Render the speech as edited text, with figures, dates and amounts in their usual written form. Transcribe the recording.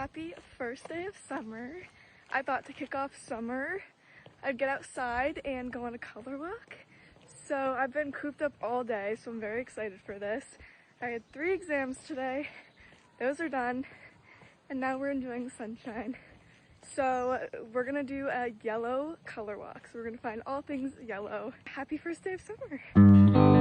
Happy first day of summer. I thought to kick off summer, I'd get outside and go on a color walk. So I've been cooped up all day, so I'm very excited for this. I had 3 exams today. Those are done. And now we're enjoying the sunshine. So we're gonna do a yellow color walk. So we're gonna find all things yellow. Happy first day of summer.